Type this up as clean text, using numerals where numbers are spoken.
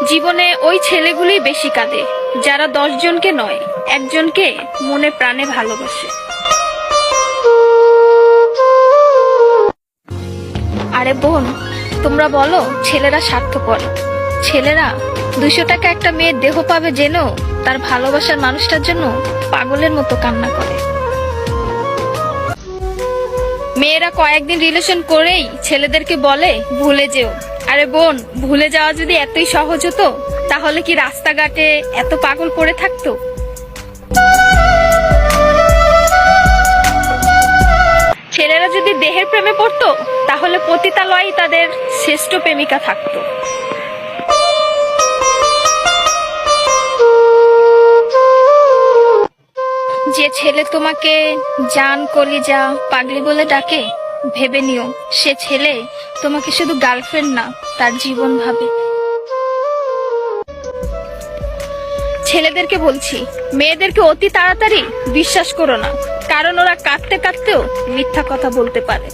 জীবনে ওই ছেলেগুলোই বেশি কাঁদে যারা 10 জনকে নয়, একজনকে মনে প্রাণে ভালোবাসে। আরে বোন, তোমরা বলো ছেলেরা স্বার্থপর। ছেলেরা 200 টাকা একটা মেয়ের দেহ পাবে জেনেও তার ভালোবাসার মানুষটার জন্য পাগলের মতো কান্না করে। মেয়েরা কয়েকদিন রিলেশন করেই ছেলেদেরকে বলে ভুলে যেও। আরে বোন, ভুলে যাওয়া যদি এতই সহজ হতো তাহলে কি রাস্তাঘাটে এত পাগল পড়ে থাকতো? ছেলেরা যদি দেহের প্রেমে পড়তো তাহলে পতিতালয়েই তাদের শ্রেষ্ঠ প্রেমিকা থাকতো। যে ছেলে তোমাকে জান, কলিজা, পাগলি বলে ডাকে, ভেবে নিও সে ছেলে তোমাকে শুধু গার্লফ্রেন্ড না, তার জীবন ভাবে। ছেলেদেরকে বলছি, মেয়েদেরকে অতি তাড়াতাড়ি বিশ্বাস করো না, কারণ ওরা কাঁদতে কাঁদতেও মিথ্যা কথা বলতে পারে।